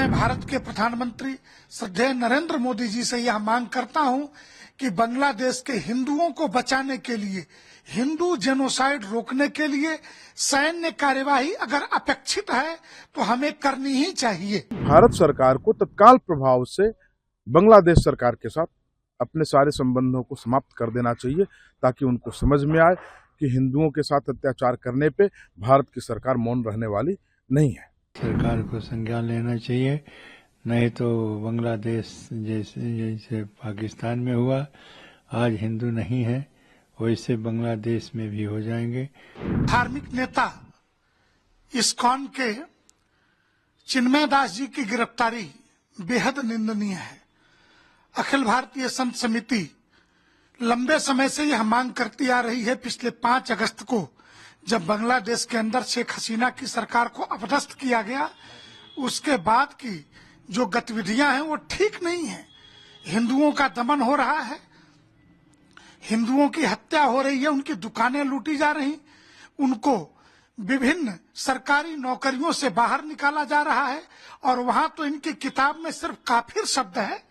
मैं भारत के प्रधानमंत्री श्रद्धेय नरेंद्र मोदी जी से यह मांग करता हूं कि बांग्लादेश के हिंदुओं को बचाने के लिए, हिंदू जेनोसाइड रोकने के लिए सैन्य कार्यवाही अगर अपेक्षित है तो हमें करनी ही चाहिए। भारत सरकार को तत्काल प्रभाव से बांग्लादेश सरकार के साथ अपने सारे संबंधों को समाप्त कर देना चाहिए, ताकि उनको समझ में आए कि हिंदुओं के साथ अत्याचार करने पे भारत की सरकार मौन रहने वाली नहीं है। सरकार को संज्ञान लेना चाहिए, नहीं तो बांग्लादेश जैसे पाकिस्तान में हुआ, आज हिंदू नहीं है वैसे बांग्लादेश में भी हो जाएंगे। धार्मिक नेता इस्कॉन के चिन्मय दास जी की गिरफ्तारी बेहद निंदनीय है। अखिल भारतीय संत समिति लंबे समय से यह मांग करती आ रही है। पिछले 5 अगस्त को जब बांग्लादेश के अंदर शेख हसीना की सरकार को अपदस्थ किया गया, उसके बाद की जो गतिविधियां हैं वो ठीक नहीं है। हिंदुओं का दमन हो रहा है, हिंदुओं की हत्या हो रही है, उनकी दुकानें लूटी जा रही, उनको विभिन्न सरकारी नौकरियों से बाहर निकाला जा रहा है। और वहां तो इनकी किताब में सिर्फ काफिर शब्द है,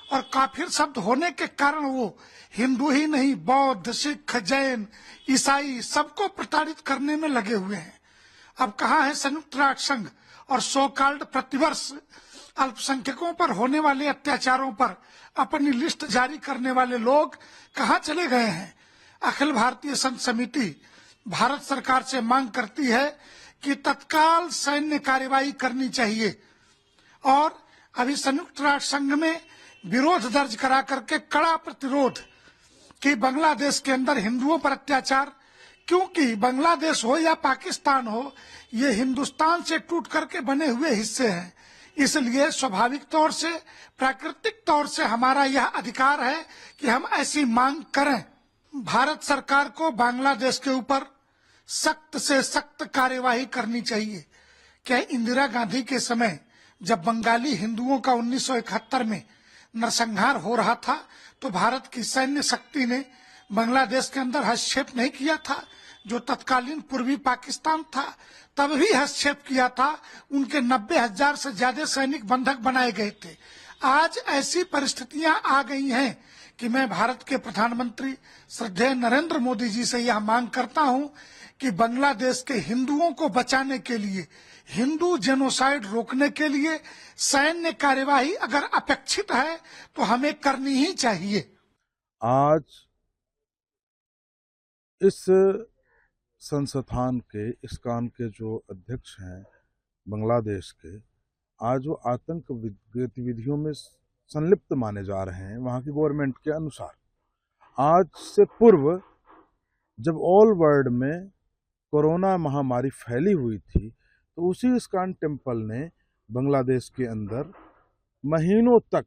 और काफिर शब्द होने के कारण वो हिंदू ही नहीं, बौद्ध, सिख, जैन, ईसाई सबको प्रताड़ित करने में लगे हुए हैं। अब कहाँ है संयुक्त राष्ट्र संघ और सो कॉल्ड प्रतिवर्ष अल्पसंख्यकों पर होने वाले अत्याचारों पर अपनी लिस्ट जारी करने वाले लोग कहाँ चले गए हैं? अखिल भारतीय संत समिति भारत सरकार से मांग करती है कि तत्काल सैन्य कार्यवाही करनी चाहिए, और अभी संयुक्त राष्ट्र संघ में विरोध दर्ज करा करके कड़ा प्रतिरोध कि बांग्लादेश के अंदर हिंदुओं पर अत्याचार, क्योंकि बांग्लादेश हो या पाकिस्तान हो, ये हिंदुस्तान से टूट करके बने हुए हिस्से हैं। इसलिए स्वाभाविक तौर से, प्राकृतिक तौर से हमारा यह अधिकार है कि हम ऐसी मांग करें। भारत सरकार को बांग्लादेश के ऊपर सख्त से सख्त कार्यवाही करनी चाहिए। क्या इंदिरा गांधी के समय जब बंगाली हिंदुओं का 1971 में नरसंहार हो रहा था, तो भारत की सैन्य शक्ति ने बांग्लादेश के अंदर हस्तक्षेप नहीं किया था? जो तत्कालीन पूर्वी पाकिस्तान था तब भी हस्तक्षेप किया था। उनके 90,000 से ज्यादा सैनिक बंधक बनाए गए थे। आज ऐसी परिस्थितियां आ गई हैं कि मैं भारत के प्रधानमंत्री श्रद्धेय नरेंद्र मोदी जी से यह मांग करता हूं कि बांग्लादेश के हिंदुओं को बचाने के लिए, हिंदू जेनोसाइड रोकने के लिए सैन्य कार्यवाही अगर अपेक्षित है तो हमें करनी ही चाहिए। आज इस संस्थान के, इस्कॉन के जो अध्यक्ष हैं बांग्लादेश के, आज वो आतंक गतिविधियों में संलिप्त माने जा रहे हैं वहाँ की गवर्नमेंट के अनुसार। आज से पूर्व जब ऑल वर्ल्ड में कोरोना महामारी फैली हुई थी, तो उसी इस्कॉन टेम्पल ने बांग्लादेश के अंदर महीनों तक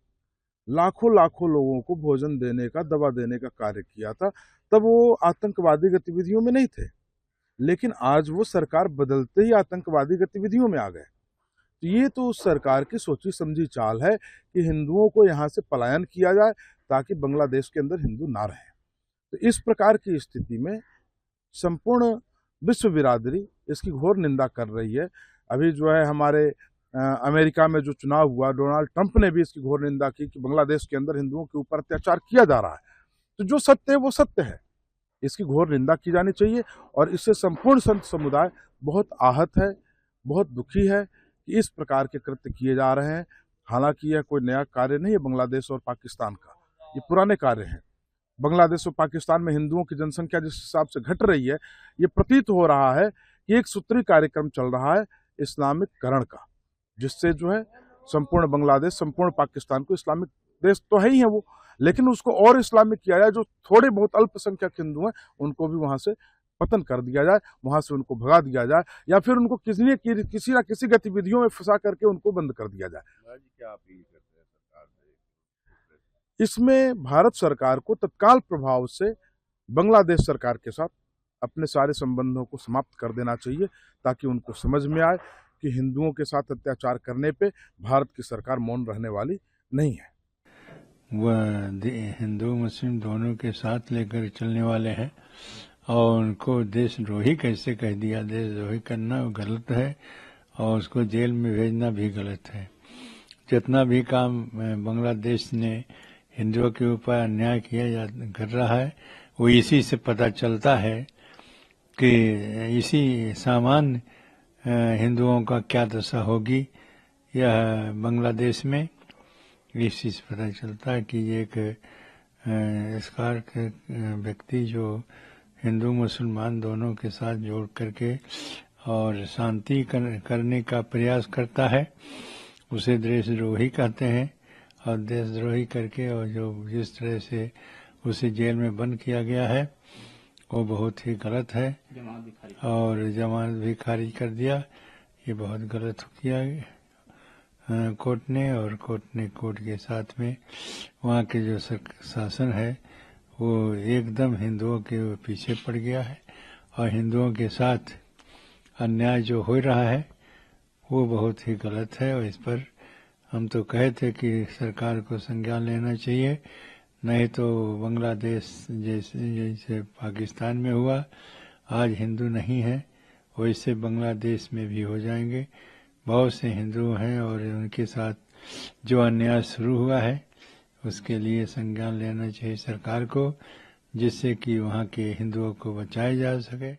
लाखों लोगों को भोजन देने का, दवा देने का कार्य किया था। तब वो आतंकवादी गतिविधियों में नहीं थे, लेकिन आज वो सरकार बदलते ही आतंकवादी गतिविधियों में आ गए। तो ये तो उस सरकार की सोची समझी चाल है कि हिंदुओं को यहाँ से पलायन किया जाए ताकि बांग्लादेश के अंदर हिंदू ना रहें। तो इस प्रकार की स्थिति में संपूर्ण विश्व बिरादरी इसकी घोर निंदा कर रही है। अभी जो है हमारे अमेरिका में जो चुनाव हुआ, डोनाल्ड ट्रंप ने भी इसकी घोर निंदा की कि बांग्लादेश के अंदर हिंदुओं के ऊपर अत्याचार किया जा रहा है। तो जो सत्य है वो सत्य है, इसकी घोर निंदा की जानी चाहिए। और इससे संपूर्ण संत समुदाय बहुत आहत है, बहुत दुखी है कि इस प्रकार के कृत्य किए जा रहे हैं। हालांकि यह कोई नया कार्य नहीं है बांग्लादेश और पाकिस्तान का, ये पुराने कार्य हैं। बांग्लादेश और पाकिस्तान में हिंदुओं की जनसंख्या जिस हिसाब से घट रही है, ये प्रतीत हो रहा है कि एक सूत्री कार्यक्रम चल रहा है इस्लामिककरण का, जिससे जो है संपूर्ण बांग्लादेश, संपूर्ण पाकिस्तान को, इस्लामिक देश तो है ही है वो, लेकिन उसको और इस्लामिक किया जाए। जो थोड़े बहुत अल्पसंख्यक हिंदू हैं उनको भी वहां से पतन कर दिया जाए, वहां से उनको भगा दिया जाए, या फिर उनको किसी ना किसी गतिविधियों में फंसा करके उनको बंद कर दिया जाए। क्या अपील करते हैं सरकार से? इसमें भारत सरकार को तत्काल प्रभाव से बांग्लादेश सरकार के साथ अपने सारे संबंधों को समाप्त कर देना चाहिए, ताकि उनको समझ में आए कि हिंदुओं के साथ अत्याचार करने पे भारत की सरकार मौन रहने वाली नहीं है। वह हिंदू मुस्लिम दोनों के साथ लेकर चलने वाले हैं, और उनको देशद्रोही कैसे कह दिया? देशद्रोही करना गलत है और उसको जेल में भेजना भी गलत है। जितना भी काम बांग्लादेश ने हिंदुओं के ऊपर अन्याय कर रहा है, वो इसी से पता चलता है कि इसी सामान्य हिंदुओं का क्या दशा होगी यह बांग्लादेश में। इसी से पता चलता है कि एक इसकार के व्यक्ति जो हिंदू मुसलमान दोनों के साथ जोड़ करके और शांति करने का प्रयास करता है, उसे देशद्रोही कहते हैं। और देशद्रोही करके और जो जिस तरह से उसे जेल में बंद किया गया है वो बहुत ही गलत है, और जमानत भी खारिज कर दिया। ये बहुत गलत किया कोर्ट ने, और कोर्ट के साथ में वहाँ के जो शासन है वो एकदम हिंदुओं के पीछे पड़ गया है, और हिंदुओं के साथ अन्याय जो हो रहा है वो बहुत ही गलत है। और इस पर हम तो कहे थे कि सरकार को संज्ञान लेना चाहिए, नहीं तो बांग्लादेश जैसे पाकिस्तान में हुआ, आज हिंदू नहीं है वैसे बांग्लादेश में भी हो जाएंगे। बहुत से हिंदू हैं और उनके साथ जो अन्याय शुरू हुआ है उसके लिए संज्ञान लेना चाहिए सरकार को, जिससे कि वहाँ के हिंदुओं को बचाया जा सके।